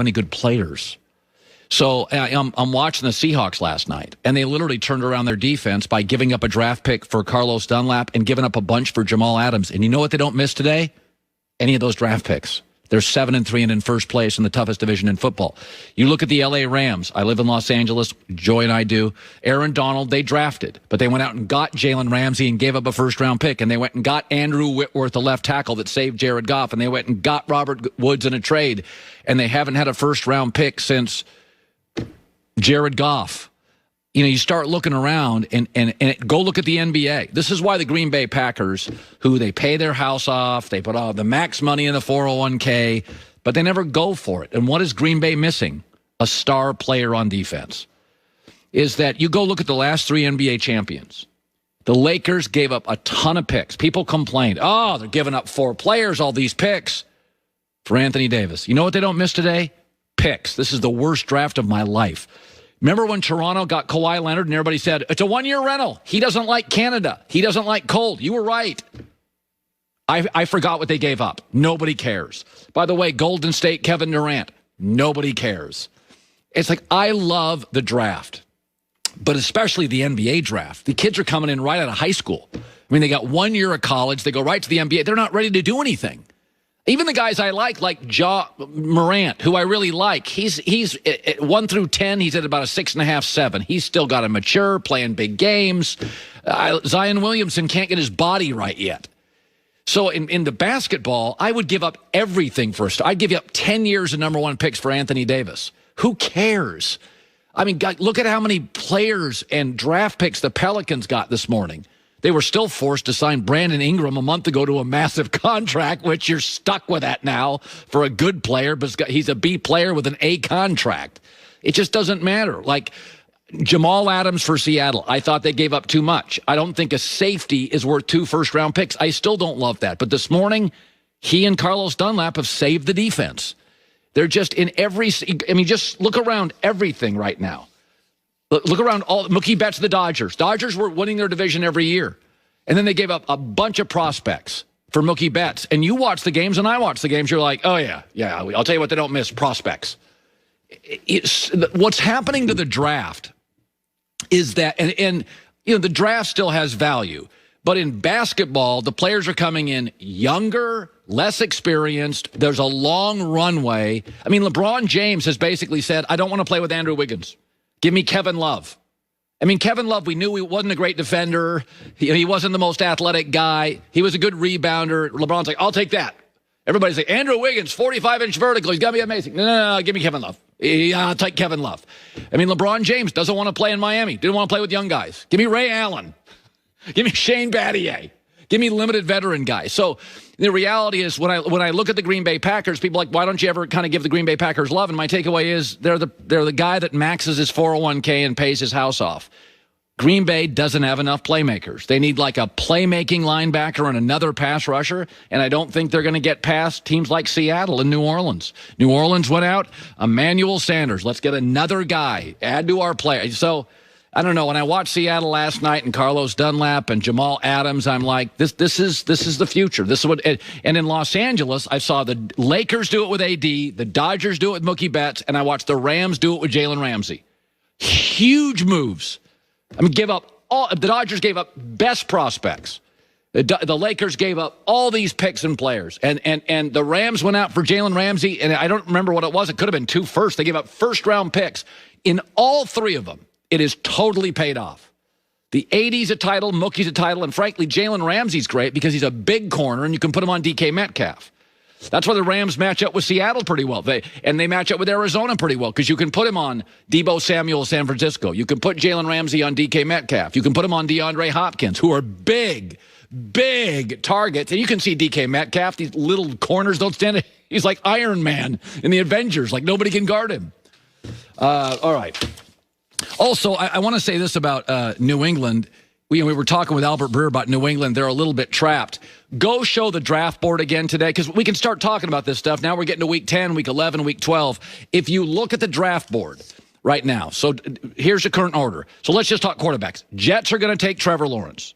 any good players. So I'm watching the Seahawks last night, and they literally turned around their defense by giving up a draft pick for Carlos Dunlap and giving up a bunch for Jamal Adams. And you know what they don't miss today? Any of those draft picks. They're 7-3 and in first place in the toughest division in football. You look at the L.A. Rams. I live in Los Angeles. Joy and I do. Aaron Donald, they drafted, but they went out and got Jalen Ramsey and gave up a first-round pick, and they went and got Andrew Whitworth, the left tackle that saved Jared Goff, and they went and got Robert Woods in a trade, and they haven't had a first-round pick since Jared Goff. You know, you start looking around and go look at the NBA. This is why the Green Bay Packers, who they pay their house off, they put all the max money in the 401k, but they never go for it. And what is Green Bay missing? A star player on defense. Is that you go look at the last 3 NBA champions. The Lakers gave up a ton of picks. People complained, oh, they're giving up 4 players, all these picks for Anthony Davis. You know what they don't miss today? Picks. This is the worst draft of my life. Remember when Toronto got Kawhi Leonard and everybody said, it's a 1-year rental. He doesn't like Canada. He doesn't like cold. You were right. I forgot what they gave up. Nobody cares. By the way, Golden State, Kevin Durant. Nobody cares. It's like, I love the draft, but especially the NBA draft. The kids are coming in right out of high school. I mean, they got 1 year of college. They go right to the NBA. They're not ready to do anything. Even the guys I like Ja Morant, who I really like, he's at 1 through 10, he's at about a 6.5, 7. He's still got to mature, playing big games. Zion Williamson can't get his body right yet. So in the basketball, I would give up everything first. I'd give you up 10 years of #1 picks for Anthony Davis. Who cares? I mean, look at how many players and draft picks the Pelicans got this morning. They were still forced to sign Brandon Ingram a month ago to a massive contract, which you're stuck with that now for a good player, but he's a B player with an A contract. It just doesn't matter. Like Jamal Adams for Seattle, I thought they gave up too much. I don't think a safety is worth 2 first-round picks. I still don't love that. But this morning, he and Carlos Dunlap have saved the defense. They're just in every – I mean, just look around everything right now. Look around all Mookie Betts, the Dodgers. Dodgers were winning their division every year. And then they gave up a bunch of prospects for Mookie Betts. And you watch the games and I watch the games. You're like, oh, yeah, I'll tell you what they don't miss, prospects. What's happening to the draft is that, and you know, the draft still has value. But in basketball, the players are coming in younger, less experienced. There's a long runway. I mean, LeBron James has basically said, I don't want to play with Andrew Wiggins. Give me Kevin Love. I mean, Kevin Love, we knew he wasn't a great defender. He wasn't the most athletic guy. He was a good rebounder. LeBron's like, I'll take that. Everybody's like, Andrew Wiggins, 45-inch vertical. He's got to be amazing. No, give me Kevin Love. I'll take Kevin Love. I mean, LeBron James doesn't want to play in Miami. Didn't want to play with young guys. Give me Ray Allen. Give me Shane Battier. Give me limited veteran guys. So the reality is when I look at the Green Bay Packers, people are like, why don't you ever kind of give the Green Bay Packers love? And my takeaway is they're the guy that maxes his 401k and pays his house off. Green Bay doesn't have enough playmakers. They need like a playmaking linebacker and another pass rusher, and I don't think they're going to get past teams like Seattle and New Orleans. New Orleans went out, Emmanuel Sanders. Let's get another guy, add to our play. So I don't know. When I watched Seattle last night and Carlos Dunlap and Jamal Adams, I'm like, this is the future. This is what. And in Los Angeles, I saw the Lakers do it with AD, the Dodgers do it with Mookie Betts, and I watched the Rams do it with Jalen Ramsey. Huge moves. I mean, the Dodgers gave up best prospects. The Lakers gave up all these picks and players, and the Rams went out for Jalen Ramsey, and I don't remember what it was. It could have been 2 firsts. They gave up first-round picks in all 3 of them. It is totally paid off. The AD's a title, Mookie's a title, and frankly, Jalen Ramsey's great because he's a big corner, and you can put him on DK Metcalf. That's why the Rams match up with Seattle pretty well. They match up with Arizona pretty well because you can put him on Deebo Samuel, San Francisco. You can put Jalen Ramsey on DK Metcalf. You can put him on DeAndre Hopkins, who are big targets. And you can see DK Metcalf, these little corners don't stand. He's like Iron Man in the Avengers. Like nobody can guard him. All right. Also, I want to say this about New England. We were talking with Albert Breer about New England. They're a little bit trapped. Go show the draft board again today because we can start talking about this stuff. Now we're getting to week 10, week 11, week 12. If you look at the draft board right now, so here's the current order. So let's just talk quarterbacks. Jets are going to take Trevor Lawrence,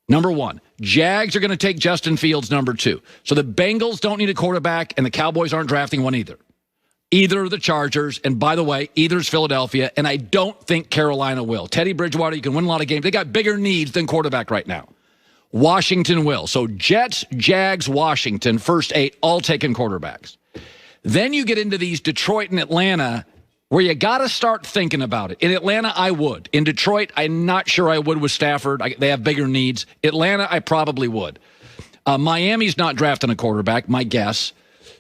number 1. Jags are going to take Justin Fields, number 2. So the Bengals don't need a quarterback, and the Cowboys aren't drafting one either. Either the Chargers, and by the way, either's Philadelphia, and I don't think Carolina will. Teddy Bridgewater, you can win a lot of games. They got bigger needs than quarterback right now. Washington will. So Jets, Jags, Washington, first 8, all taking quarterbacks. Then you get into these Detroit and Atlanta where you got to start thinking about it. In Atlanta, I would. In Detroit, I'm not sure I would with Stafford. They have bigger needs. Atlanta, I probably would. Miami's not drafting a quarterback, my guess.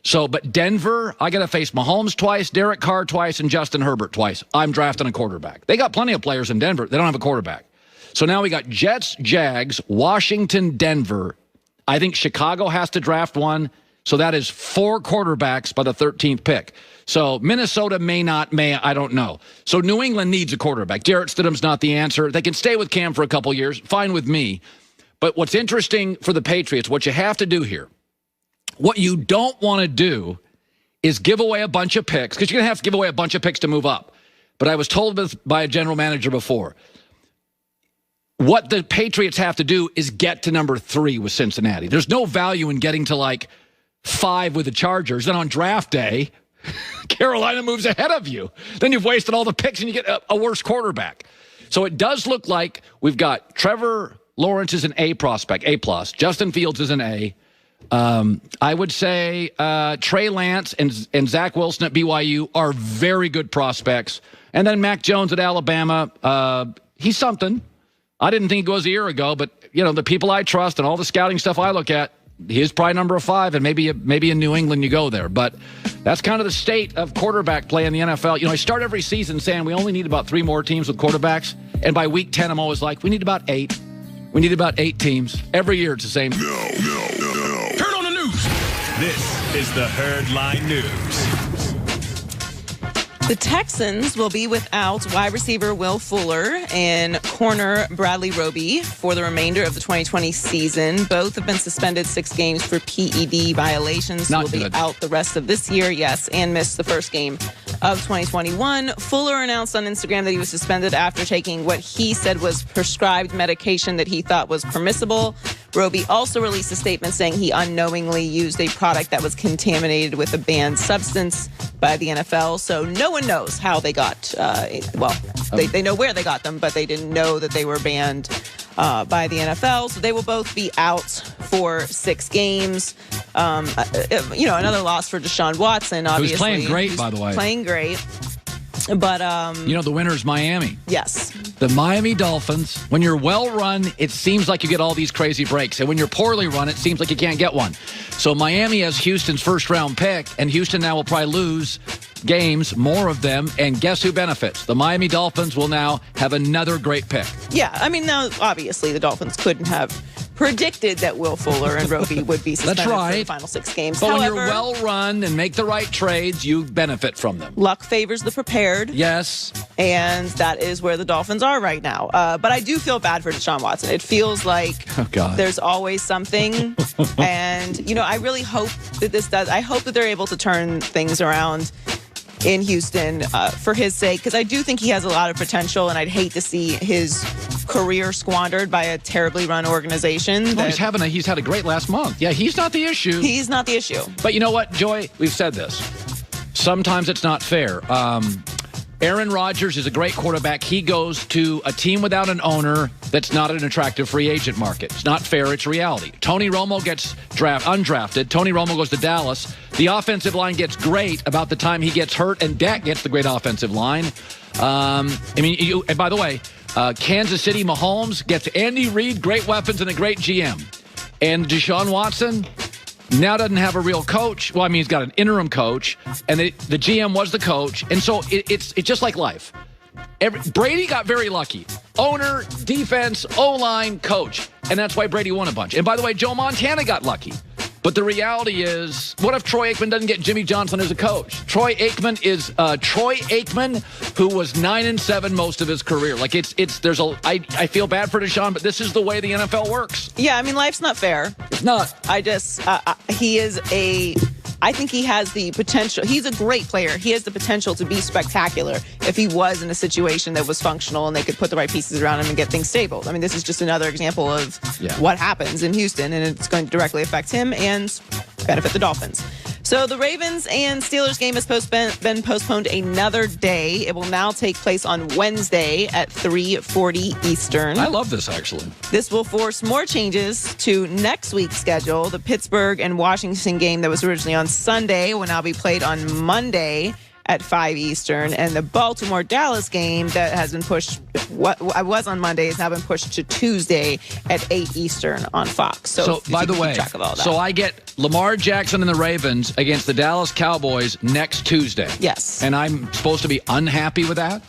So, but Denver, I got to face Mahomes twice, Derek Carr twice, and Justin Herbert twice. I'm drafting a quarterback. They got plenty of players in Denver. They don't have a quarterback. So now we got Jets, Jags, Washington, Denver. I think Chicago has to draft one. So that is 4 quarterbacks by the 13th pick. So Minnesota may, I don't know. So New England needs a quarterback. Jarrett Stidham's not the answer. They can stay with Cam for a couple years. Fine with me. But what's interesting for the Patriots, what you have to do here, what you don't want to do is give away a bunch of picks, because you're going to have to give away a bunch of picks to move up. But I was told by a general manager before, what the Patriots have to do is get to number 3 with Cincinnati. There's no value in getting to like 5 with the Chargers. Then on draft day, Carolina moves ahead of you. Then you've wasted all the picks and you get a worse quarterback. So it does look like we've got Trevor Lawrence is an A prospect, A+. Justin Fields is an A. I would say Trey Lance and Zach Wilson at BYU are very good prospects. And then Mac Jones at Alabama, he's something. I didn't think he was a year ago, but, you know, the people I trust and all the scouting stuff I look at, he's probably number 5, and maybe in New England you go there. But that's kind of the state of quarterback play in the NFL. You know, I start every season saying we only need about 3 more teams with quarterbacks. And by week 10, I'm always like, we need about 8. We need about 8 teams. Every year it's the same. No. Turn on the news. This is the Herdline News. The Texans will be without wide receiver Will Fuller and corner Bradley Roby for the remainder of the 2020 season. Both have been suspended 6 games for PED violations. Not will good. be out the rest of this year, yes, and miss the first game of 2021. Fuller announced on Instagram that he was suspended after taking what he said was prescribed medication that he thought was permissible. Roby also released a statement saying he unknowingly used a product that was contaminated with a banned substance by the NFL. So no one knows how they got, they know where they got them, but they didn't know that they were banned by the NFL. So they will both be out for 6 games. Another loss for Deshaun Watson, obviously. Who's playing great, by the way. Playing great. But the winner's Miami. Yes. The Miami Dolphins, when you're well run, it seems like you get all these crazy breaks. And when you're poorly run, it seems like you can't get one. So Miami has Houston's first round pick, and Houston now will probably lose games, more of them. And guess who benefits? The Miami Dolphins will now have another great pick. Yeah, I mean, now, obviously, the Dolphins couldn't have predicted that Will Fuller and Roby would be suspended for the final 6 games. But However, when you're well run and make the right trades, you benefit from them. Luck favors the prepared. Yes. And that is where the Dolphins are right now. But I do feel bad for Deshaun Watson. It feels like there's always something. And, I really hope that this does. I hope that they're able to turn things around in Houston for his sake, because I do think he has a lot of potential, and I'd hate to see his career squandered by a terribly run organization. Well, he's had a great last month. Yeah, he's not the issue. He's not the issue. But you know what, Joy? We've said this. Sometimes it's not fair. Aaron Rodgers is a great quarterback. He goes to a team without an owner that's not an attractive free agent market. It's not fair. It's reality. Tony Romo gets undrafted. Tony Romo goes to Dallas. The offensive line gets great about the time he gets hurt, and Dak gets the great offensive line. And by the way, Kansas City Mahomes gets Andy Reid, great weapons, and a great GM. And Deshaun Watson now doesn't have a real coach. Well, I mean, he's got an interim coach, and the GM was the coach. And so it's just like life. Brady got very lucky. Owner, defense, O-line, coach. And that's why Brady won a bunch. And by the way, Joe Montana got lucky. But the reality is, what if Troy Aikman doesn't get Jimmy Johnson as a coach? Troy Aikman is Troy Aikman, who was 9-7 most of his career. Like I feel bad for Deshaun, but this is the way the NFL works. Yeah, I mean, life's not fair. It's not. I think he has the potential. He's a great player. He has the potential to be spectacular if he was in a situation that was functional and they could put the right pieces around him and get things stable. I mean, this is just another example of what happens in Houston, and it's going to directly affect him and benefit the Dolphins. So the Ravens and Steelers game has been postponed another day. It will now take place on Wednesday at 3:40 Eastern. I love this, actually. This will force more changes to next week's schedule. The Pittsburgh and Washington game that was originally on Sunday will now be played on Monday at 5 Eastern. And the Baltimore-Dallas game that has been pushed, what was on Monday, has now been pushed to Tuesday at 8 Eastern on Fox. So by the way, track of all that. so I get Lamar Jackson and the Ravens against the Dallas Cowboys next Tuesday. Yes. And I'm supposed to be unhappy with that?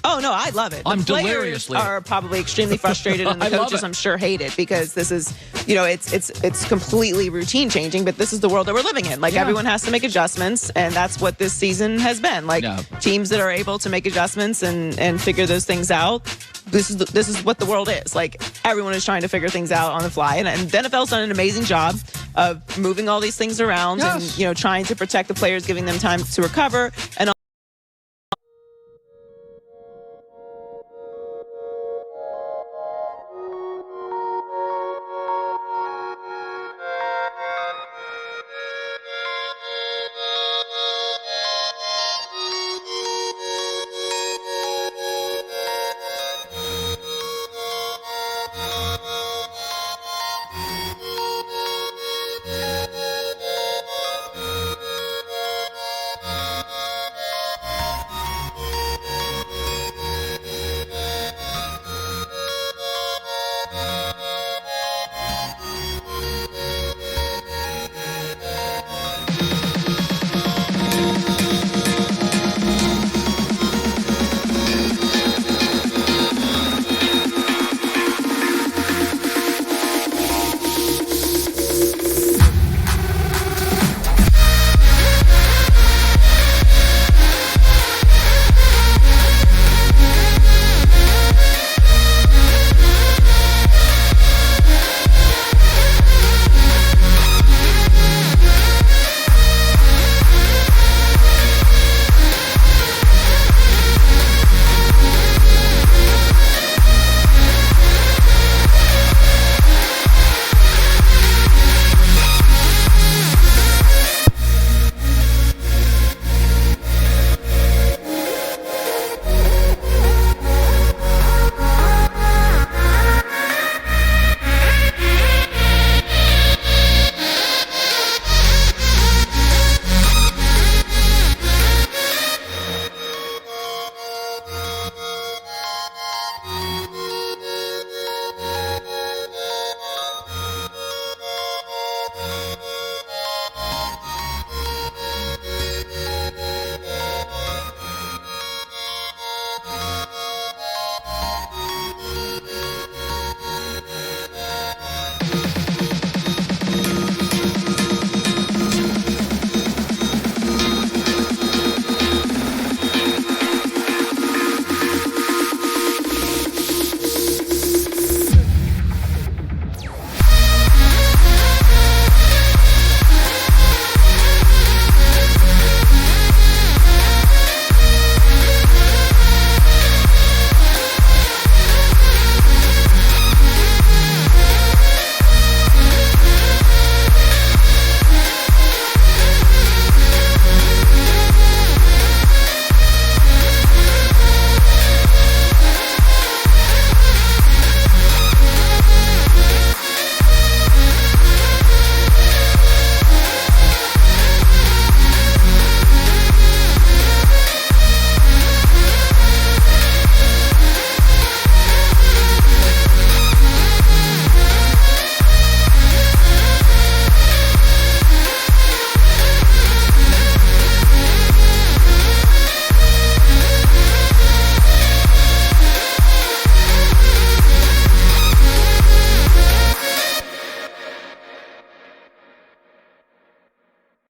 Oh, no, I love it. I'm the players deliriously are probably extremely frustrated, and the I love coaches, it. I'm sure, hate it because this is, it's completely routine changing, but this is the world that we're living in. Like, everyone has to make adjustments, and that's what this season has been. Like, teams that are able to make adjustments and figure those things out, this is what the world is. Like, everyone is trying to figure things out on the fly, and the NFL's done an amazing job of moving all these things around and, trying to protect the players, giving them time to recover, and